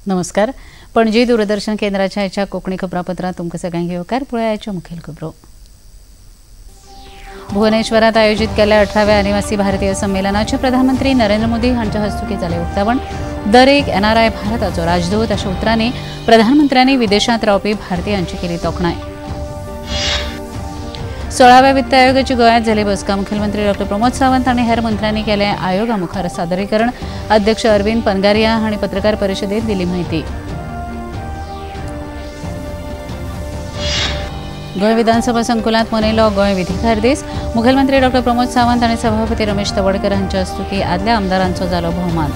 नमस्कार. पणजी दूरदर्शन केंद्राच्या ह्याच्या कोकणी खबरापत्रात तुमकां सगळ्यांक येवकार. पळयाच्यो मुखेल खबरो. भुवनेश्वरात आयोजित केल्ल्या 18व्या अनिवासी भारतीय संमेलनाचे प्रधानमंत्री नरेंद्र मोदी हांच्या हस्तुकी जाले उक्तावण. दर एक एनआरआय भारताचो राजदूत अशा उतरांनी प्रधानमंत्र्यांनी विदेशांत रावपी भारतीयांची केली तोखणाय. 16व्या वित्त आयोगाची गोंयांत जाली बसका. मुखेलमंत्री डॉ प्रमोद सावंत आनी हेर मंत्र्यांनी केलें आयोगा मुखार सादरीकरण. अध्यक्ष अरविंद पनगारिया हांणी पत्रकार परिशदेंत दिली माहिती. गोंय विधानसभा संकुलांत मनयलो गोंय विधिकार दीस. मुखेलमंत्री डॉ प्रमोद सावंत आनी सभापती रमेश तवडकर हांच्या हस्तुकी आदल्या आमदारांचो जालो भोवमान.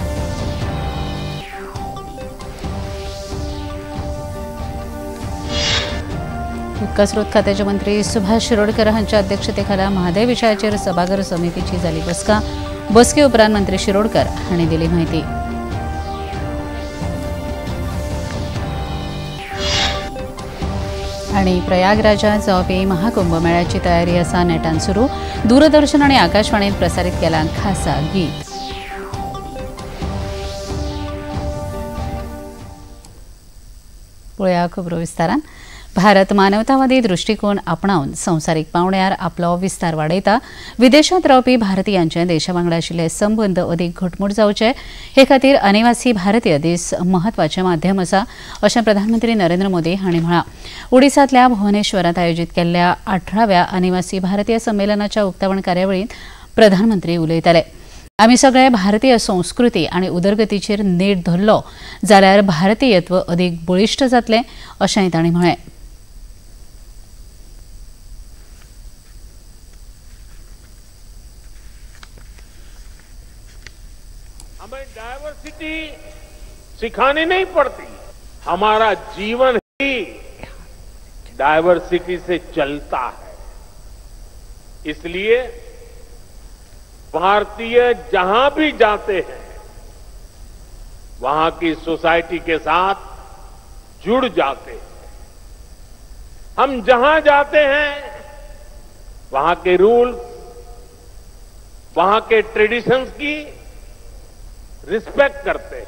उदका स्रोत खात्याचे मंत्री सुभाष शिरोडकर हांच्या अध्यक्षतेखाला म्हादय विशयाचेर सभाघर समितीची जाली बसका. बसके उपरांत मंत्री शिरोडकर हांणी दिली माहिती. आनी प्रयागराजात जावपी महाकुंभ मेळ्याची तयारी आसा नेटान सुरू. दूरदर्शन आनी आकाशवाणीत प्रसारीत केलां खासा गीत. पळया खबरो विस्तारान. भारत मानवतावादी दृष्टिकोन आपणावन संवसारीक पावंड्यार आपलो विस्तार वाडयता. विदेशांत रावपी भारतीयांचे देशावांगडा आशिल्ले संबंद अदीक घटमूट जावचे हे खातीर अनिवासी भारतीय दीस म्हत्वाचें माध्यम आसा अशें प्रधानमंत्री नरेंद्र मोदी हांणी म्हळां. ओडिसांतल्या भुवनेश्वरांत आयोजीत केल्ल्या 18व्या अनिवासी भारतीय संमेलनाच्या उक्तावण कार्यावळींत प्रधानमंत्री उलयताले. आमी सगळे भारतीय संस्कृती आनी उदरगतीचेर नेट धरलो जाल्यार भारतीयत्व अदीक बळिश्ट जातलें अशेंय तांणी म्हळें. हमें डायवर्सिटी सिखानी नहीं पड़ती. हमारा जीवन ही डायवर्सिटी से चलता है. इसलिए भारतीय जहां भी जाते हैं वहां की सोसाइटी के साथ जुड़ जाते हैं. हम जहां जाते हैं वहां के रूल्स, वहां के ट्रेडिशंस की रिस्पेक्ट करते हैं.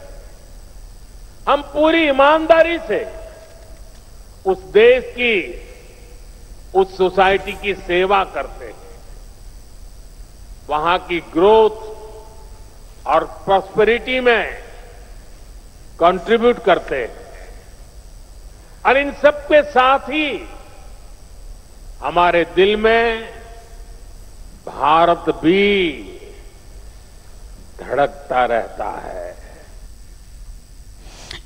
हम पूरी ईमानदारी से उस देश की, उस सोसाइटी की सेवा करते हैं. वहां की ग्रोथ और प्रॉस्पेरिटी में कंट्रीब्यूट करते हैं. और इन सब के साथ ही हमारे दिल में भारत भी धड़कता रहता है.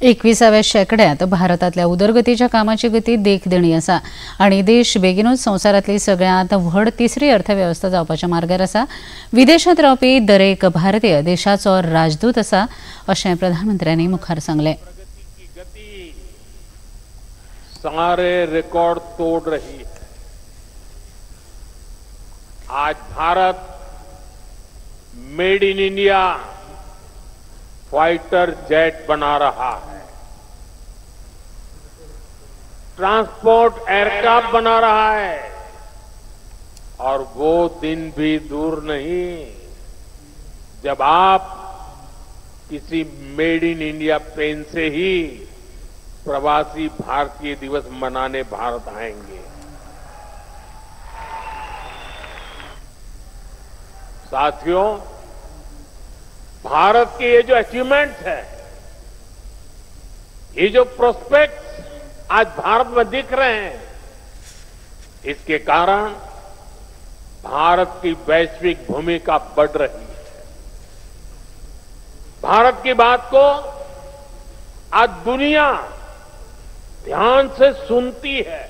21व्या शेंकड्यांत भारतांतल्या उदरगतीच्या कामाची गती देख देणी आसा आनी देश बेगीनूच संवसारांतली सगळ्यांत व्हड तिसरी अर्थवेवस्था जावपाच्या मार्गार आसा. विदेशांत रावपी दरेक भारतीय देशाचो राजदूत आसा अशें प्रधानमंत्र्यांनी मुखार सांगलें. प्रगति की गति सारे रिकॉर्ड तोड़ रही है. आज Bharat made in India fighter jet बना रहा है, ट्रांसपोर्ट एयरक्राफ्ट बना रहा है. और वो दिन भी दूर नहीं जब आप किसी मेड इन इंडिया प्लेन से ही प्रवासी भारतीय दिवस मनाने भारत आएंगे. साथियों, भारत के ये जो अचीवमेंट्स है, ये जो प्रोस्पेक्ट्स आज भारत में दिख रहे हैं, इसके कारण भारत की वैश्विक भूमिका बढ़ रही है. भारत की बात को आज दुनिया ध्यान से सुनती है.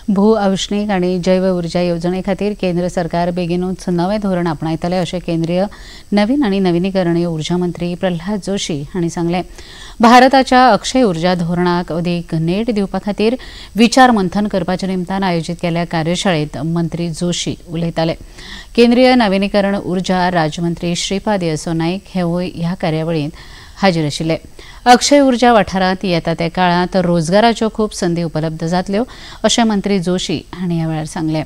भू औष्णिक आनी जैव उर्जा येवजणे खातीर केंद्र सरकार बेगीनूच नवें धोरण आपणायतले अशें केंद्रीय नवीन आनी नविनीकरणीय उर्जा मंत्री प्रल्हाद जोशी हांणी सांगलें. भारताच्या अक्षय उर्जा धोरणाक अदीक नेट दिवपा खातीर विचार मंथन करपाच्या निमतान आयोजीत केल्ल्या कार्यशाळेंत मंत्री जोशी उलयताले. केंद्रीय नविनीकरण उर्जा राज्यमंत्री श्रीपाद येसो नायक हेवूय ह्या कार्यावळींत हाजीर आशिल्ले. अक्षय उर्जा वाठारांत येता त्या काळांत रोजगाराच्यो खूब संदी उपलब्ध जातल्यो अशें मंत्री जोशी हांणी ह्या वेळार सांगलें.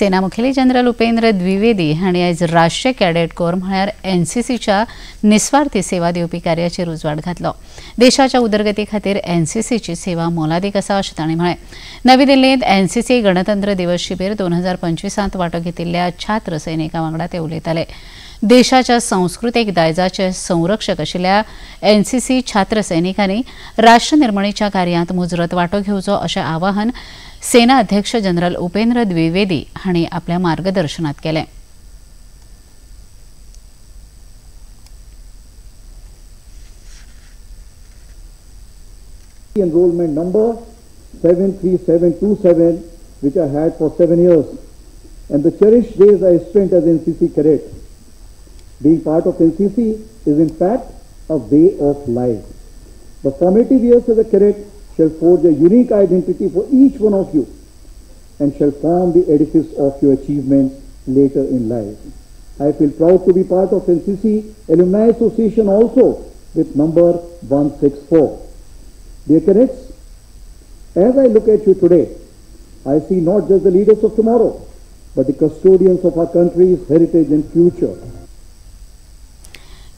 सेना मुखेली जनरल उपेंद्र द्विवेदी हांणी आयज राष्ट्रीय कॅडेट कोर म्हळ्यार एनसीसीच्या निस्वार्थी सेवा दिवपी कार्याचेर उजवाड घातलो. देशाच्या उदरगती खातीर एनसीसीची सेवा मोलादीक आसा अशें तांणी म्हळें. नवी दिल्लींत एनसीसी गणतंत्र दिवस शिबीर 2025 वांटो घेतिल्ल्या छात्र सैनिकां वांगडा ते उलयताले. देशाच्या सांस्कृतीक दायजाचे संरक्षक आशिल्ल्या एनसीसी छात्र सैनिकांनी राष्ट्र निर्मणीच्या कार्यांत मुजरत वांटो घेवचो अशें आवाहन सेना अध्यक्ष जनरल उपेंद्र द्विवेदी हांणी आपल्या मार्गदर्शनात केलें. Enrollment number 73727, which I had for 7 years, and the cherished days I spent as NCC cadet. Being part of NCC is in fact a way of life. The formative years as a cadet shall forge a unique identity for each one of you and shall form the edifice of your achievements later in life. I feel proud to be part of NCC Alumni Association also with number 164. Dear cadets, as I look at you today, I see not just the leaders of tomorrow, but the custodians of our country's heritage and future.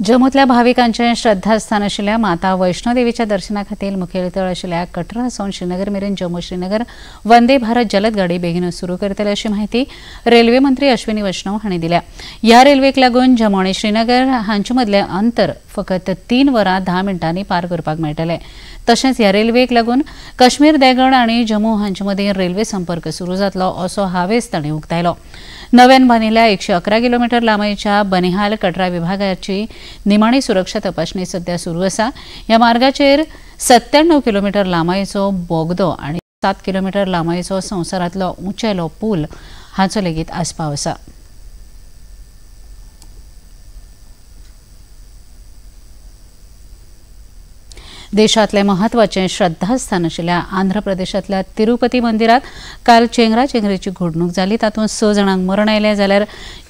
जम्मूतल्या भाविकांचे श्रद्धास्थान आशिल्ल्या माता वैष्णोदेवीच्या दर्शना खातीर मुखेल तळ आशिल्ल्या कटरा सावन श्रीनगर मेरेन जम्मू श्रीनगर वंदे भारत जलद गाडी बेगीनूच सुरू करतले अशी माहिती रेल्वे मंत्री अश्विनी वैष्णव हांणी दिल्या. ह्या रेल्वेक लागून जम्मू आनी श्रीनगर हांचे मदलें अंतर फकत 3 वरां 10 मिनटांनी पार करपाक मेळटलें. तशेंच ह्या रेल्वेक लागून काश्मीर देगण आनी जम्मू हांचे मदीं रेल्वे संपर्क सुरू जातलो असो हावेस तांणी उक्तायलो. नव्यान बांदिल्ल्या 111 किलोमीटर लांबीच्या बनिहाल कटरा विभागाची निमाणी सुरक्षा तपासणी सध्या सुरू आसा. ह्या मार्गाचेर 97 किलोमीटर लांबीचो बोगदो आनी 7 किलोमीटर लांबीचो संवसारांतलो उंचेलो पूल हाचो लेगीत आस्पाव आसा. देशातले महत्वाचे श्रद्धास्थान आशिल्ल्या आंध्र प्रदेशातल्या तिरुपती मंदिरात काल चेंगराचेंगरेची घडणूक जाली. तातूंत 6 जाणांक मरण आयलें जाल्यार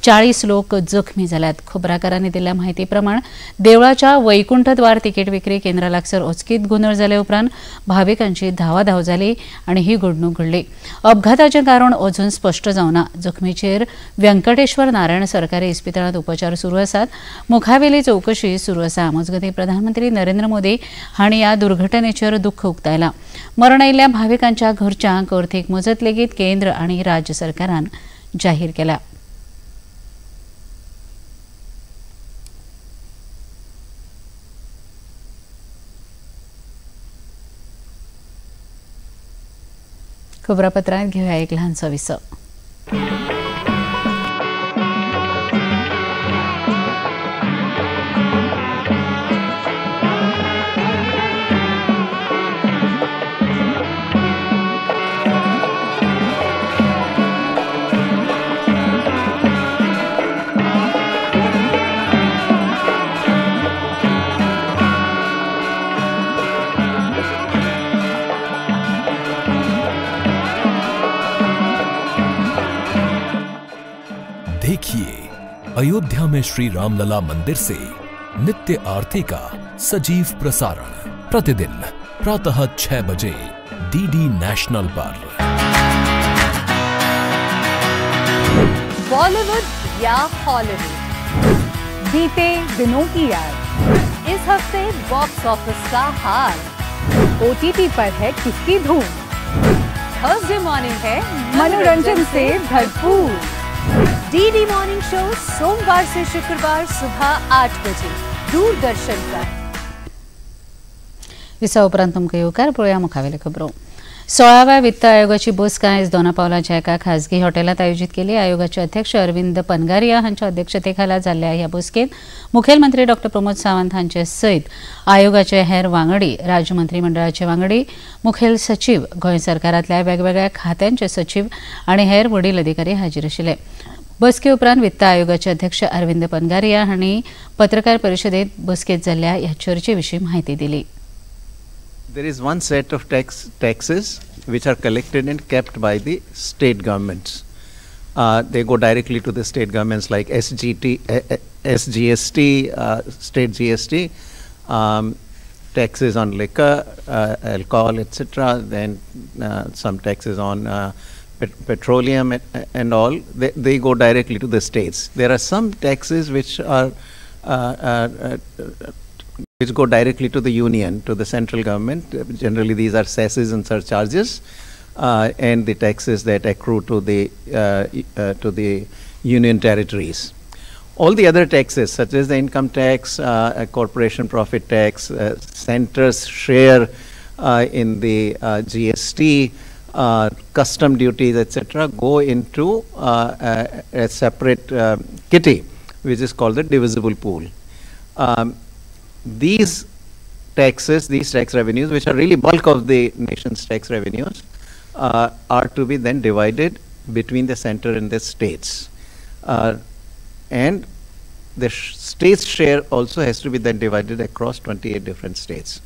40 लोक जखमी जाल्यात. खबराकारांनी दिल्ल्या म्हायती प्रमाण देवळाच्या वैकुंठ द्वार तिकेट विक्री केंद्रा लागसार अचकीत गोंदळ जाले उपरांत भाविकांची धांवाधांव जाली आनी ही घडणूक घडली. अपघाताचें कारण अजून स्पश्ट जावना. जखमीचेर व्यंकटेश्वर नारायण सरकारी इस्पितळांत उपचार सुरू आसात. मुखावेली चवकशी सुरू आसा. मजगतीं प्रधानमंत्री नरेंद्र मोदी हांणी ह्या दुर्घटनेचेर दुख्ख उक्तायलां. मरण आयिल्ल्या भाविकांच्या घरच्यांक अर्थीक मजत लेगीत केंद्र आनी राज्य सरकारान जाहीर केल्या. खबरापत्रांत घेऊया एक ल्हानसो विसो. देखिए अयोध्या में श्री रामलला मंदिर से नित्य आरती का सजीव प्रसारण प्रतिदिन प्रातः 6 बजे डीडी नेशनल पर. बॉलीवुड या हॉलीवुड, बीते दिनों की याद, इस हफ्ते बॉक्स ऑफिस का हाल, ओटीटी पर है किसकी धूम, थर्सडे मॉर्निंग है मनोरंजन से भरपूर. डीडी मॉर्निंग शो सोमवार से शुक्रवार सुबह 8 बजे दूरदर्शन पर. विसा उपरांत तुमकां येवकार पळोवया मुखावेल्यो खबरो. 16व्या वित्त आयोगाची बसका आयज दोनापावलाच्या एका खाजगी हॉटेलात आयोजित केली. आयोगाचे अध्यक्ष अरविंद पनगारिया हांच्या अध्यक्षतेखाला जाल्ल्या ह्या बसकेत मुखेलमंत्री डॉ प्रमोद सावंत हांचे सयत आयोगाचे हेर वांगडी, राज्य मंत्रिमंडळाचे वांगडी, मुखेल सचिव, गोंय सरकारांतल्या वेगवेगळ्या खात्यांचे सचिव आनी हेर वडील अधिकारी हाजीर आशिल्ले. बसके उपरांत वित्त आयोगाचे अध्यक्ष अरविंद पनगारिया हांणी पत्रकार परिशदेंत बसकेत जाल्ल्या ह्या चर्चे विशीं म्हायती दिली. There is one set of taxes which are collected and kept by the state governments. They go directly to the state governments like SGST, state GST, taxes on liquor, alcohol, etc. Then some taxes on petroleum and all, they go directly to the states. There are some taxes which are which go directly to the union, to the central government. Generally, these are cesses and surcharges, and the taxes that accrue to the union territories. All the other taxes, such as the income tax, corporation profit tax, center's share in the GST, custom duties, etc., go into a separate kitty, which is called the divisible pool. These taxes, these tax revenues, which are really bulk of the nation's tax revenues, are to be then divided between the center and the states. And the state's share also has to be then divided across 28 different states.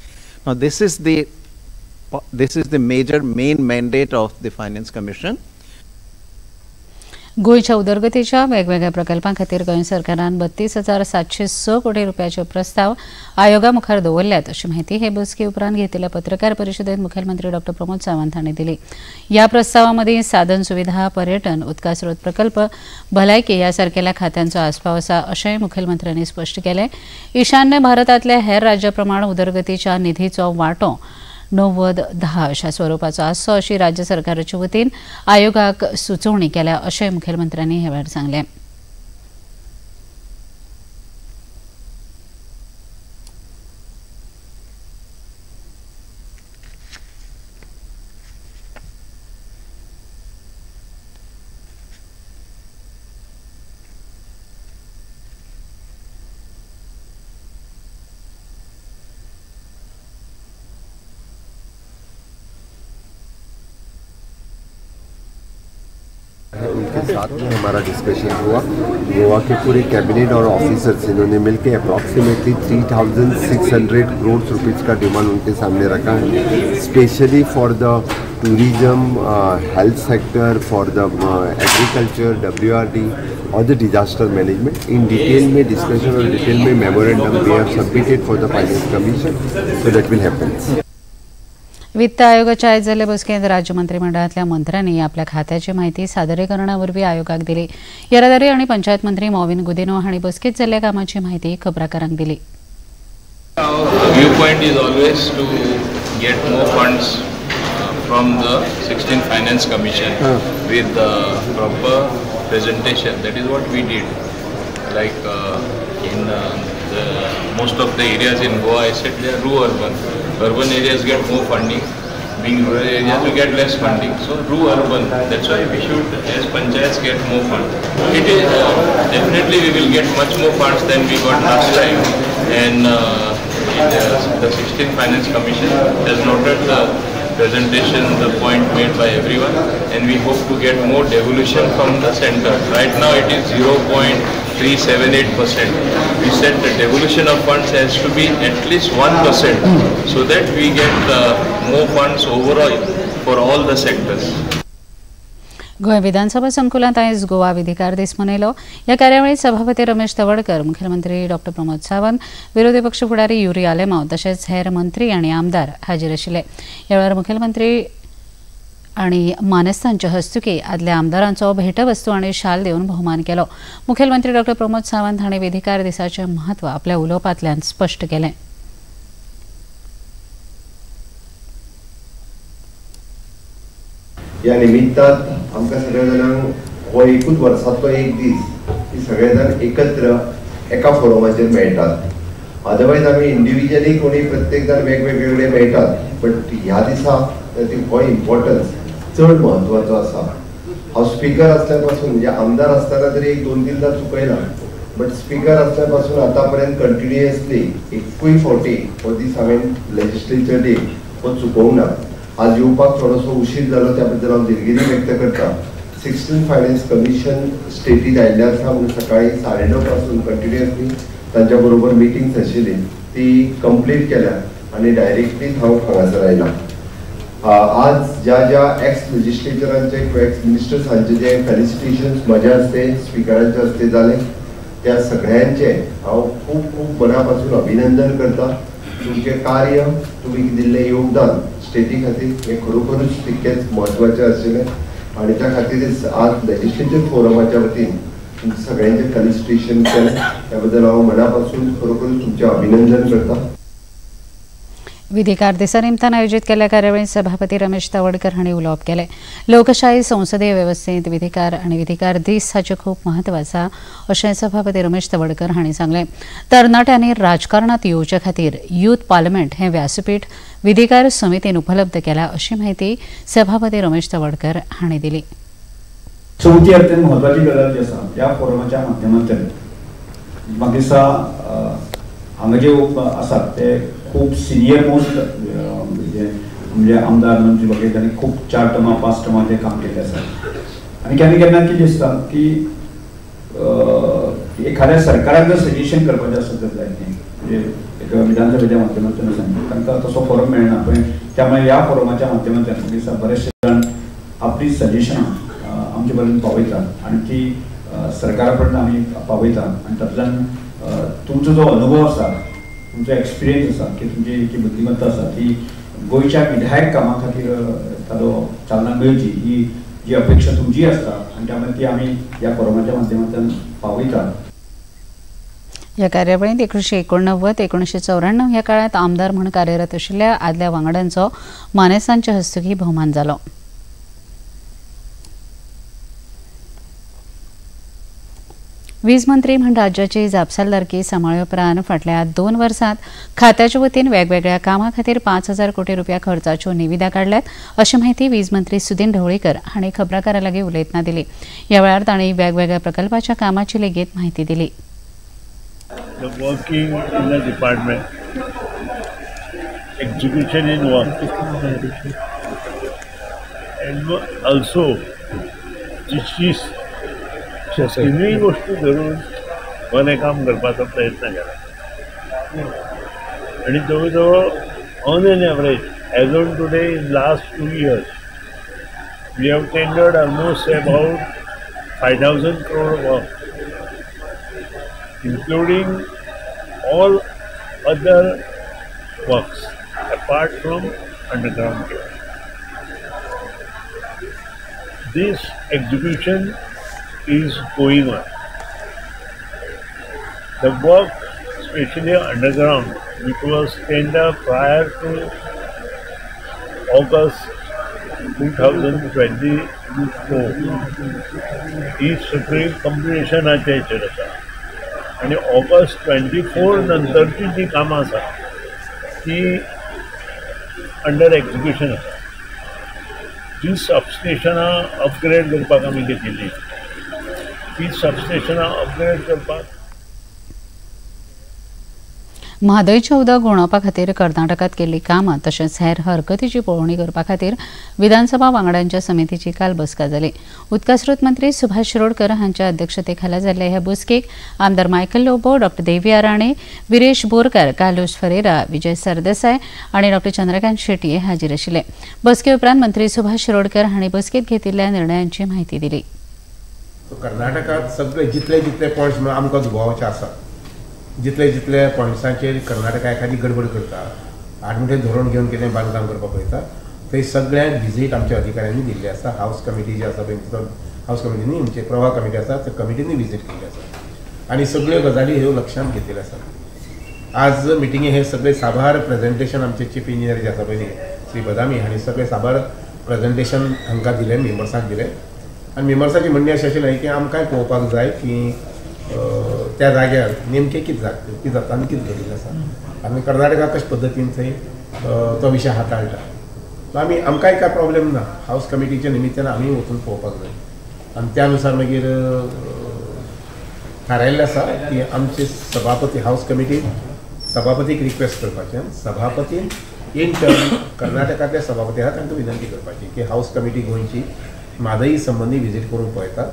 Now, this is the main mandate of the Finance Commission. गोंयच्या उदरगतीच्या वेगवेगळ्या प्रकल्पां खातीर गोंय सरकारान 32,706 कोटी रुपयाचे प्रस्ताव आयोगा मुखार दवरल्यात अशी माहिती हे बसके उपरांत घेतिल्ल्या पत्रकार परिशदेंत मुखेलमंत्री डॉ. प्रमोद सावंत हांणी दिली. ह्या प्रस्तावामदी साधन सुविधा, पर्यटन, उदकास्रोत प्रकल्प, भलायकी ह्या सारकेल्या खात्यांचो आस्पाव आसा अशेंय मुखेलमंत्र्यांनी स्पश्ट केलें. ईशान्य भारतांतल्या हेर राज्यां प्रमाण उदरगतीच्या निधीचो वांटो 90-10 अशा स्वरूपाचो आसचो अशी राज्य सरकाराचे वतीन आयोगाक सुचोवणी केल्या अशें मुखेलमंत्र्यांनी ह्या वेळार सांगलें. उनके साथ में हमारा डिस्कशन हुआ. गोवा के पूरे कैबिनेट और ऑफिसर्स इन्होंने मिलकर अप्रॉक्सीमेटली 3,600 करोड़ रुपीज़ का डिमांड उनके सामने रखा है, specially for the tourism, health sector, for the agriculture, WRD और the disaster management. In detail में डिस्कशन और डिटेल में memorandum we have submitted for the finance commission, so that will happen. वित्त आयोगाच्या आयज जाल्ले बसकेंत राज्य मंत्रिमंडळांतल्या मंत्र्यांनी आपल्या खात्याची माहिती सादरीकरणावरवीं आयोगाक दिली. येरादारी आनी पंचायत मंत्री मॉविन गुदिनो हांणी बसकेंत जाल्ल्या कामाची माहिती खबराकारांक दिली. View point is always to get more funds from the 16th Finance Commission with the proper presentation. That is what we did. Like in most of the areas in Goa, I said they are rural-urban. Urban areas get more funding. Being rural areas, you get less funding. So rural-urban. That's why we should, as panchayats, get more funds. It is definitely we will get much more funds than we got last time. And the 16th Finance Commission has noted the presentation, the point made by everyone, and we hope to get more devolution from the center. Right now it is 0.378%. We said the devolution of funds has to be at least 1%, so that we get more funds overall for all the sectors. Goa विधानसभा संकुलांत आयज गोवा विधिकार दीस मनयलो. ह्या कार्यावळीत सभापती रमेश तवडकर, मुखेलमंत्री डॉ. प्रमोद सावंत, विरोधी पक्ष फुडारी युरी आलेमांव तशेंच हेर मंत्री आनी आमदार हाजीर आशिल्ले. ह्या वेळार मुखेलमंत्री आनी मानेस्तांचे हस्तुकी आदल्या आमदारांचो भेटवस्तू आनी शाल दिवन भोवमान केलो. मुखेलमंत्री डॉ. प्रमोद सावंत हांणी विधिकार दिसाचें म्हत्व आपल्या उलोवपांतल्यान स्पश्ट केलें. या निमित्तान आमकां सगळ्या जाणांक हो एकूच वर्सांतलो एक दीस की सगळे जाण एकत्र एका फोरमाचेर मेळटात. अदरवायज आमी इंडिव्हिज्युअली कोणी प्रत्येक जाण वेगवेगळे मेळटात, बट ह्या दिसा हो इम्पॉर्टन्स चड म्हत्वाचो आसा. हांव स्पीकर आसल्या पासून म्हणजे आमदार आसतना तरी 1-2-3दा चुकयला, बट स्पीकर आसल्या पासून आतां पर्यंत कंटिन्युअसली एकूय फावटी हो दीस हांवें लेजिस्लेचर डे हो चुकोवंक ना. आज येवपाक थोडोसो उशीर जालो, त्या बद्दल हांव दिलगिरी व्यक्त करता. 16th फायनान्स कमिशन स्टेटीत आयिल्लें आसा म्हणून सकाळी 9:30 पासून कंटिन्युअसली तांच्या बरोबर मिटिंग्स आशिल्ली, ती कंप्लीट केल्या आनी डायरेक्टली हांव हांगासर आयला. आज ज्या एक्स लेजिस्लेचरांचे किंवा एक्स मिनिस्टर्स हांचे जे फेलिसिटेशन्स म्हज्या हस्ते स्पिकरांच्या हस्ते जाले, त्या सगळ्यांचे हांव खूब खूब मना पासून अभिनंदन करता. तुमचें कार्य, तुमी दिल्लें योगदान स्टेटी खातीर हें खरोखरूच तितकेंच म्हत्वाचें आशिल्लें आणि त्या खातीरच आज लेजिस्लेचर फोरमाच्या वतीन तुमच्या सगळ्यांचे फेलिसिटेशन केलें. त्याबद्दल हांव मनापासून खरोखरच तुमचें अभिनंदन करता. विधिकार दिसा निमतान आयोजित केल्ल्या कार्यावळींत सभापती रमेश तवडकर हांणी उलोवप केलें. लोकशाही संसदीय वेवस्थेंत विधिकार आनी विधिकार दीस हाचें खूब म्हत्व आसा अशें सभापती रमेश तवडकर हांणी सांगलें. तरणाट्यांनी राजकारणांत येवचे खातीर यूथ पार्लमेंट हें व्यासपीठ विधिकार समितीन उपलब्ध केलां अशी माहिती सभापती रमेश तवडकर हांणी दिली. चवथी अत्यंत महत्वाची गजाल जी आसा ह्या फोरमाच्या माध्यमांतल्यान म्हाका दिसता हांगा जे आसात ते खूब सिनियर मोस्ट म्हणजे आमदार मंत्री वगैरे त्यांनी खूब 4 टर्मां 5 टर्मां ते काम केलें आसा. आनी केन्ना केन्ना कितें दिसता की एखाद्या सरकाराक जर सजेशन करपाचें आसत जायतें म्हणजे एक विधानसभेच्या माध्यमांतल्यान आसा तांकां तसो फोरम मेळना. पण त्यामुळे ह्या फोरमाच्या माध्यमांतल्यान म्हाका दिसता बरेचशे जाण आपली सजेशनां आमचे पर्यंत पावयतात आनी ती सरकारा पर्यंत आमी पावयतात. आनी तातूंतल्यान तुमचो जो अनुभव आसा तुमचो एक्सपिरियन्स आसा की तुमची जी बुद्धिमत्ता आसा ती गोंयच्या विधायक कामा खातीर ताजो चालना मेळची ही जी अपेक्षा तुमची आसता आनी त्यामुळे ती आमी ह्या फोरमाच्या माध्यमांतल्यान पावयतात. ह्या कार्यावळींत 1989-1994 ह्या काळांत आमदार म्हूण कार्यरत आशिल्ल्या आदल्या वांगड्यांचो मानेसांच्या हस्तुकीं भोवमान जालो. वीज मंत्री म्हूण राज्याची जापसालदारकी सांबाळ्ळे उपरांत फाटल्या 2 वर्सांत खात्याचे वतीन वेगवेगळ्या कामां खातीर 5,000 कोटी रुपया खर्चाच्यो निविदा काडल्यात अशी माहिती वीज मंत्री सुदीन ढवळीकर हांणी खबराकारां लागीं उलयतना दिली. ह्या वेळार तांणी वेगवेगळ्या प्रकल्पाच्या कामाची लेगीत माहिती दिली. Working in the department, execution in work, and also तिन्ही गोष्टी धरून मला काम करपाचा प्रयत्न केला आणि जवळजवळ on an average as on today in last 2 years we have tendered almost about 5,000 crore work including all other works apart from underground care. This execution is going on. The work, especially underground, which was tendered prior to August 2024, is supreme completionाच्या हेचेर आसा. आणि August 24 नंतरची जी कामां आसा ती under execution आसा. जी सबस्टेशनां upgrade करपाक आमी घेतिल्ली ती सबस्टेशनां अपग्रेड करपाक म्हादयचें उदक घुंवडावपा खातीर कर्नाटकांत केल्लीं कामां तशेंच हेर हरकतीची पळोवणी करपा खातीर विधानसभा वांगड्यांच्या समितीची काल बसका जाली. उदकास्रोत मंत्री सुभाष शिरोडकर हांच्या अध्यक्षतेखाला जाल्ल्या ह्या बसकेक आमदार मायकल लोबो, डॉ. देविया राणे, विरेश बोरकार, कार्लोस फरेरा, विजय सरदेसाय आनी डॉ. चंद्रकांत शेट्टी हाजीर आशिल्ले. बसके उपरांत मंत्री सुभाष शिरोडकर हांणी बसकेंत घेतिल्ल्या निर्णयांची म्हायती दिली. कर्नाटकांत सगळे जितले पॉयंट्स आमकां दुबावाचे आसा जितले पॉयंट्सांचेर कर्नाटका एखादी गडबड करता आडमुठे धोरण घेवन कितें बांदकाम करपाक पळयता थंय सगळ्यांक विजीट आमच्या अधिकाऱ्यांनी दिल्ली आसा. हावस कमिटी जी आसा पळय हावस कमिटीनी म्हणजे प्रवाह कमिटी आसा त्या कमिटीनी विजीट केल्ली आसा आनी सगळ्यो गजाली ह्यो लक्षांत घेतिल्ल्यो आसा. आज मिटिंगे हे सगळे साबार प्रेजेंटेशन आमचे चीफ इंजिनियर जे आसा पळय श्री बदामी हांणी सगळे साबार प्रेजेंटेशन हांकां दिलें, मेंबर्सांक दिलें आनी मेंबर्सांची म्हणणी अशी आशिल्लें की आमकांय पळोवपाक जाय की त्या जाग्यार नेमकें कितें जाता आनी कितें घडिल्लें आसा आनी कर्नाटका कशे पद्दतीन थंय तो विशय हाताळटा. आमकांय काय प्रॉब्लेम ना. हावस कमिटीच्या निमित्तान आमी वचून पळोवपाक जाय आनी त्या अनुसार मागीर थारायल्लें आसा की आमचे सभापती हावस कमिटी सभापतीक रिक्वेस्ट करपाचें सभापतीन इन टर्म कर्नाटकांतले सभापती आसा तांकां विनंती करपाची की हावस कमिटी गोंयची म्हादई संबंदी विजीट करून पळयतात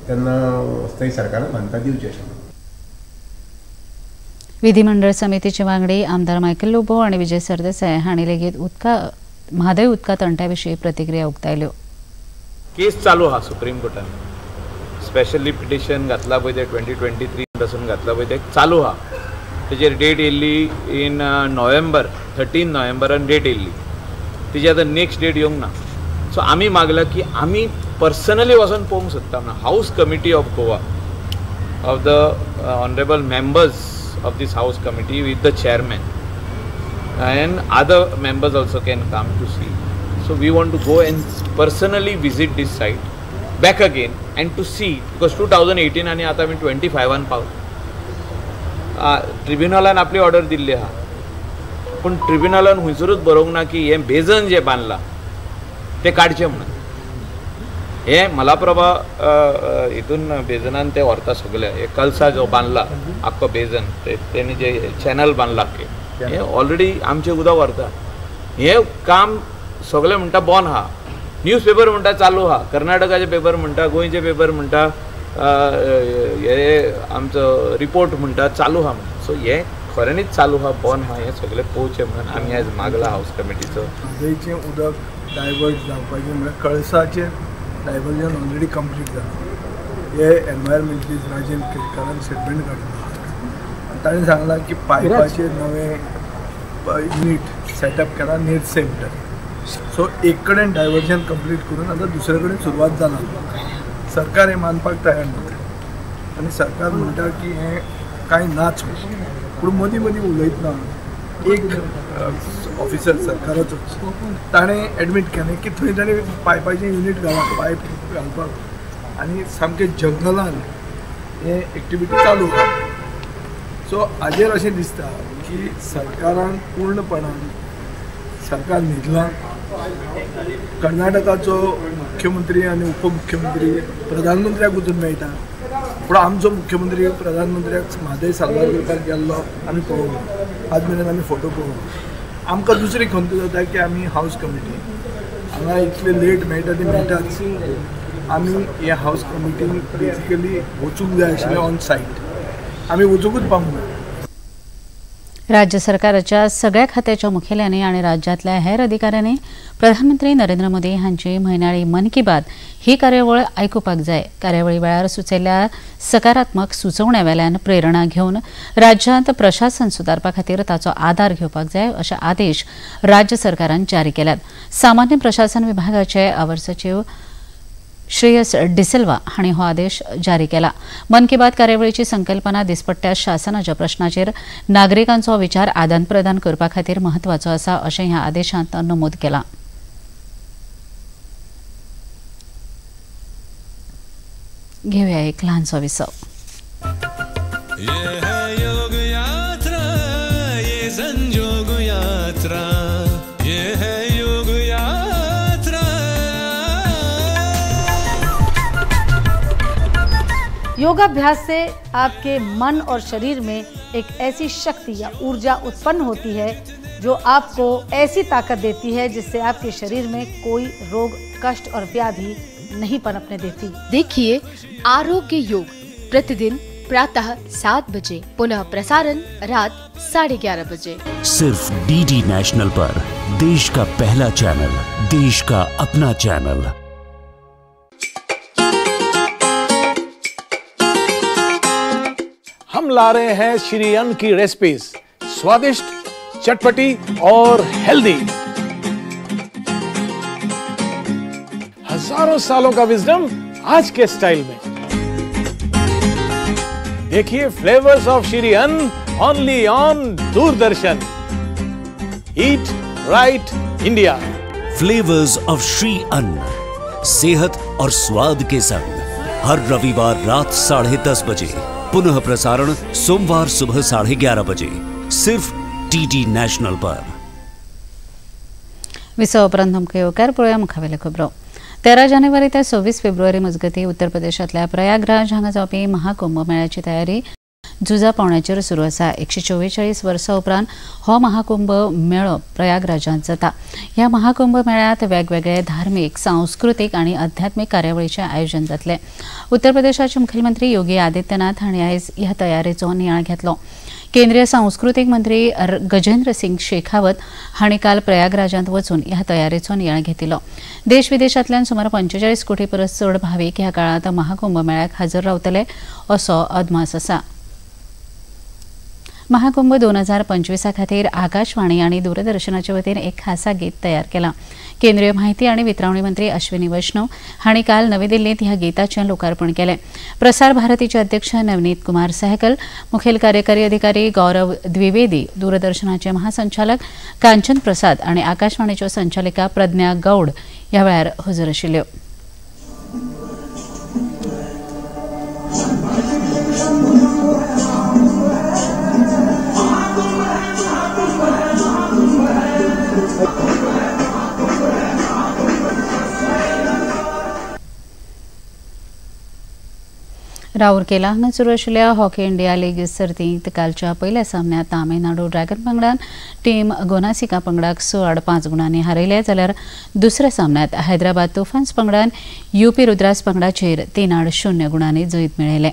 तेन्ना थंय सरकारान मान्यता दिवची अशें. विधिमंडळ समितीचे वांगडी आमदार मायकल लोबो आनी विजय सरदेसाय हांणी लेगीत म्हादय उदका तंट्या विशीं प्रतिक्रिया उक्तायल्यो. केस चालू आहा सुप्रीम कोर्टान. स्पेशली पिटिशन घातला पळय ते 2023 पासून घातला पळय ते चालू आहा. तेजेर डेट येयल्ली इन नोव्हेंबर 13 नोव्हेंबरान डेट येयल्ली. तेजी आतां नेक्स्ट डेट येवंक ना. सो आमी मागला की आमी पर्सनली वचून पळोवंक सोदता. House committee of Goa of the honourable members of this house committee with the chairman and other members also can come to see. So we want to go and personally visit this site back again and to see, because 2018 आणि आता मी 25 पावलो. ट्रिब्युनलान आपली order Delhi आहा, पण ट्रिब्युनलान हुंयसरूच बरोवंक ना की हे basin जे बांदला ते काडचे म्हणून. हे मलाप्रभा हितून बेजनान ते व्हरता सगळे. हे कलसा जो बांदला आख्खो बेजन, तेणी जे चॅनल बांदला हे ऑलरेडी आमचे उदक व्हरता. हे काम सगळे म्हणटा बॉन आहा. न्यूज पेपर म्हणटा चालू आहा, कर्नाटकाचे पेपर म्हणटा, गोंयचे पेपर म्हणटा, हे आमचो रिपोर्ट म्हणटा चालू आहा म्हणून. सो हे खऱ्यांनीच चालू आहा, बॉन आहा, हे सगळे पळोवचे म्हणून आमी आयज मागला हाऊस कमिटीचो. गोंयचें उदक डायवर्ट जावपाचें म्हळ्यार कळसाचें डायवर्जन ऑलरेडी कंप्लीट जालां. हे एनवायरमेंटलिस्ट राजेंद्र केरकारान स्टेटमेंट काडला. ताणें सांगलां की पायपाचें नवें युनीट सेटअप केला नेर्से भितर. सो एक कडेन डायवर्जन कंप्लीट करून आतां दुसरे कडेन सुरवात जालां. सरकार हें मानपाक तयार ना आनी सरकार म्हणटा की हें कांय नाच. पूण मदीं मदीं उलयतना एक ऑफिसर सरकाराचो ताणें एडमीट केलें की थंय ताणें पायपाचें युनीट पायप घालपाक आनी सामकें जंगलान हे एक्टिविटी चालू आसा. सो हाजेर अशें दिसता की सरकारान पूर्णपणान सरकार न्हिदला. कर्नाटकाचो मुख्यमंत्री आनी उपमुख्यमंत्री प्रधानमंत्र्याक वचून मेळटा, पूण आमचो मुख्यमंत्री प्रधानमंत्र्याक म्हादय सालगांवकर गेल्लो आमी पळोवंक. आज मेरेन आमी फोटो पळोवंक. आमकां दुसरी खंत जाता की आमी हाऊस कमिटी हांगा इतले लेट मेळटा ती मेळटाच. आमी ह्या हाऊस कमिटीन बेसिकली वचूंक जाय आशिल्लें ऑन सायट. आमी वचूंकूच पावूंक ना. राज्य सरकाराच्या सगळ्या खात्याच्या मुखेल्यांनी आणि राज्यातल्या हेर अधिकाऱ्यांनी प्रधानमंत्री नरेंद्र मोदी हांची म्हयन्याळी मन की बात ही कार्यावळ आयकुपाक जाय. कार्यावळी वेळार सुचयल्ल्या सकारात्मक सुचोवण्या वेल्यान प्रेरणा घेवन राज्यांत प्रशासन सुदारपा खातीर ताचो आदार घेवपाक जाय अशे आदेश राज्य सरकारान जारी केल्यात. सामान्य प्रशासन विभागाचे अवर सचिव श्रेयस डिसिल्वा हांणी हो आदेश जारी केला. मन की बात कार्यावळीची संकल्पना दिसपट्ट्या शासनाच्या प्रश्नाचेर नागरिकांचो विचार आदान प्रदान करपा खातीर म्हत्वाचो आसा अशें ह्या आदेशांत नमूद केलां. घेवया एक ल्हानसो विसव. योगाभ्यास से आपके मन और शरीर में एक ऐसी शक्ति या ऊर्जा उत्पन्न होती है जो आपको ऐसी ताकत देती है जिससे आपके शरीर में कोई रोग, कष्ट और व्याधि नहीं पनपने देती. देखिए आरोग्य योग प्रतिदिन प्रातः 7 बजे, पुनः प्रसारण रात 11:30 बजे. सिर्फ डीडी नेशनल पर, देश का पहला चैनल, देश का अपना चैनल. हम ला रहे हैं श्री अन्न की रेसिपीज, स्वादिष्ट, चटपटी और हेल्दी. हजारों सालों का विजडम आज के स्टाइल में. देखिए फ्लेवर्स ऑफ श्री अन्न only on Doordarshan. Eat right India. Flavours of Shri अन्न, सेहत और स्वाद के संग हर रविवार रात 10:30 बजे, पुनः प्रसारण सोमवार सुबह 11:30 बजे, सिर्फ डीडी नेशनल पर. विसव उपरांत आमकां येवकार पळोवया मुखावेल्यो खबरो. 13 जानेवारी ते 26 फेब्रुवारी मजगती उत्तर प्रदेशातल्या प्रयागराज हांगा जावपी महाकुंभ मेळ्याची तयारी झुजा पावण्याचेर सुरू आसा. 144 वर्सां उपरांत हो महाकुंभ मेळो प्रयागराजांत जाता. ह्या महाकुंभ मेळ्यात वेगवेगळे धार्मीक, सांस्कृतीक आनी आध्यात्मीक कार्यावळींचें आयोजन जातलें. उत्तर प्रदेशाचे मुखेलमंत्री योगी आदित्यनाथ हांणी आयज ह्या तयारेचो नियाळ घेतलो. केंद्रीय सांस्कृतीक मंत्री गजेंद्र सिंग शेखावत हांणी काल प्रयागराजांत वचून ह्या तयारेचो नियाळ घेतिल्लो. देश विदेशांतल्यान सुमार 45 कोटी परस चड भावीक ह्या काळांत महाकुंभ मेळ्याक हाजीर रावतले असो अदमास आसा. महाकुंभ 2025 खातीर आकाशवाणी आणि दूरदर्शनाच्या वतीन एक खासा गीत तयार केला. केंद्रीय माहिती आणि वितरावणी मंत्री अश्विनी वैष्णव हांणी काल नवी दिल्लीत ह्या गिताचें लोकार्पण केलें. प्रसार भारतीचे अध्यक्ष नवनीत कुमार सहगल, मुखेल कार्यकारी अधिकारी गौरव द्विवेदी, दूरदर्शनाचे महासंचालक कांचन प्रसाद आणि आकाशवाणीच्यो संचालिका प्रज्ञा गौड ह्या वेळार हजर आशिल्ल्यो. राउरकेला हांगा सुरू आशिल्ल्या हॉकी इंडिया लीग सर्तींत कालच्या पयल्या सामन्यांत तामिळनाडू ड्रॅगन पंगडान टीम गोनासिका पंगडाक 6-5 गुणांनी हारयले, जाल्यार दुसऱ्या सामन्यांत हैदराबाद तुफान्स पंगडान यूपी रुद्रास पंगडाचेर 3-0 गुणांनी जैत मेळयलें.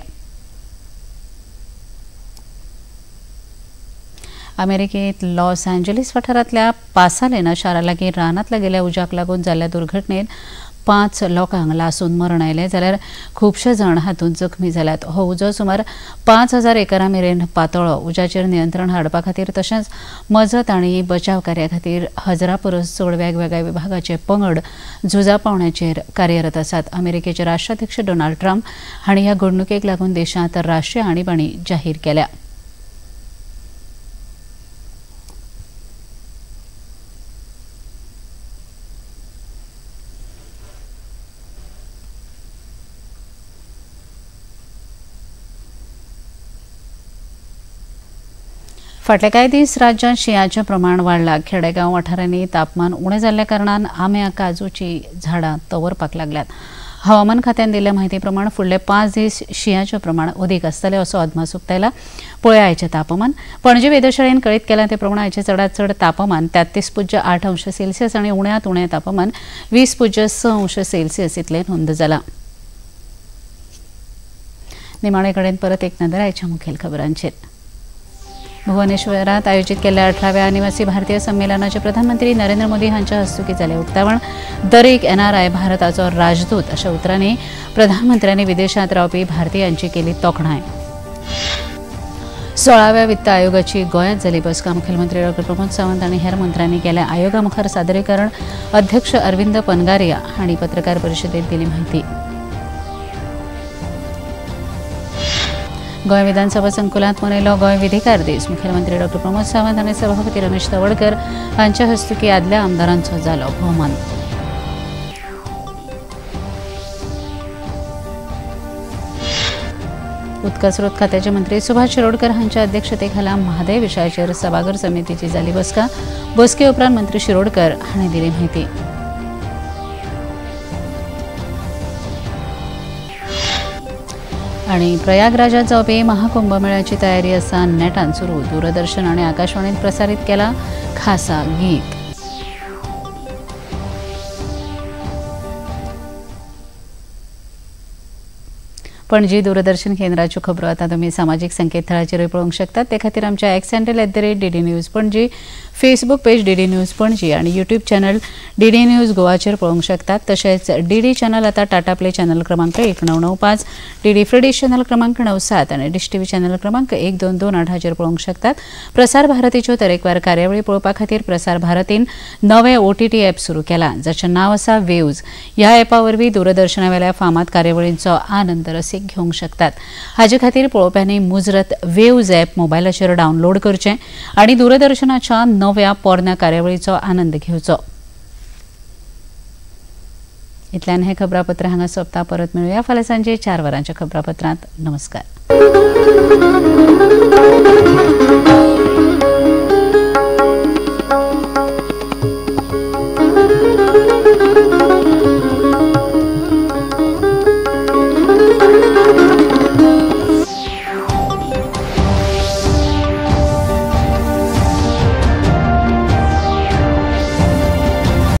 अमेरिकेत लॉस एंजलिस वाठारांतल्या पासालेना शारालागीं रानांत गेल्या उज्याक लागून जाल्ल्या दुर्घटणेत 5 लोकांक लासून मरण आयलें, जाल्यार खुबशे जाण हातूंत जखमी जाल्यात. हो उजो सुमार 5000 एकरां मेरेन पातळ्ळो. उज्याचेर नियंत्रण हाडपा खातीर तशेंच मजत आनी बचाव कार्या खातीर 1000 परस चड वेगवेगळ्या विभागाचे पंगड झुजा पावंड्याचेर कार्यरत आसात. अमेरिकेचे राष्ट्राध्यक्ष डोनाल्ड ट्रम्प हांणी ह्या घडणुकेक लागून देशांत राष्ट्रीय आणीबाणी जाहीर केल्या. फाटले कांय दीस राज्यांत शिंयाचें प्रमाण वाडलां. खेडेगांव वाठारांनी तापमान उणें जाल्ल्या कारणान आंब्या काजूची झाडां तवरपाक लागल्यात. हवामान खात्यान दिल्ल्या म्हायती प्रमाण फुडले 5 दीस शिंयाचें प्रमाण अदीक आसतलें असो अदमास उक्तायला. पळया आयचें तापमान. पणजी वेधशाळेन कळीत केलां ते प्रमाण आयचें चडांत चड तापमान 33.8 अंश सेल्सियस आनी उण्यांत उणें तापमान 20.6 अंश सेल्सियस इतलें नोंद जालां. निमाणे कडेन परत एक नदर आयच्या मुखेल खबरांचेर. भुवनेश्वरात आयोजित केल्ल्या 18व्या अनिवासी भारतीय संमेलनाचे प्रधानमंत्री नरेंद्र मोदी हांच्या हस्तुकी जालें उक्तावण. दरेक NRI भारताचो राजदूत अशा उतरांनी प्रधानमंत्र्यांनी विदेशांत रावपी भारतीयांची केली तोखणाय. 16व्या वित्त आयोगाची गोंयांत जाली बसका. मुखेलमंत्री डॉ प्रमोद सावंत आनी हेर मंत्र्यांनी केलें. आयोगा मुखार सादरीकरण अध्यक्ष अरविंद पनगारिया हांणी पत्रकार परिशदेंत दिली म्हायती. गोंय विधानसभा संकुलांत मनयलो गोंय विधिकार दीस. मुखेलमंत्री डॉ प्रमोद सावंत आनी सभापती रमेश तवडकर हांच्या हस्तुकी आदल्या आमदारांचो जालो भोवमान. उदकास्रोत खात्याचे मंत्री सुभाष शिरोडकर हांच्या अध्यक्षतेखाला म्हादय विशयाचेर सभाघर समितीची जाली बसका. बसके उपरांत मंत्री शिरोडकर हांणी दिली म्हायती. आणि प्रयागराजात जावपी महाकुंभ मेळ्याची तयारी आसा नेटान सुरू. दूरदर्शन आणि आकाशवाणीत प्रसारीत केला खासा गीत. पणजी दूरदर्शन केंद्राच्यो खबरो आतां तुमी सामाजीक संकेतथळाचेर पळोवंक शकतात. ते खातीर आमच्या x handle @DD news Panaji, Facebook page DD news Panaji आणि यूट्यूब चॅनल DD न्यूज गोवाचेर पळोवंक शकतात. तशेंच DD चॅनल आतां टाटा प्ले चॅनल क्रमांक 1995, DD फ्री डिश चॅनल क्रमांक 97 आणि डिश TV चॅनल क्रमांक 1228 हाचेर पळोवंक शकतात. प्रसार भारतीच्यो तरेकवार कार्यावळी पळोवपा खातीर प्रसार भारतीन नवें OTT ॲप सुरू केलां, जाचें नांव आसा वेव्ज. ह्या ॲपा वरवीं दूरदर्शना वेल्या फामाद कार्यावळींचो आनंद रसीक घेवंक शकतात. हाचे खातीर पळोवप्यांनी मुजरत वेव्ज ॲप मोबायलाचेर डावनलोड करचें आणि दूरदर्शनाच्या नव्या पोरन्या कार्यावळीचो आनंद घेवचो. इतल्यान हे खबरापत्र हांगा सोंपता. परत मेळुया फाल्यां सांजे 4 वरांच्या खबरापत्रांत. नमस्कार.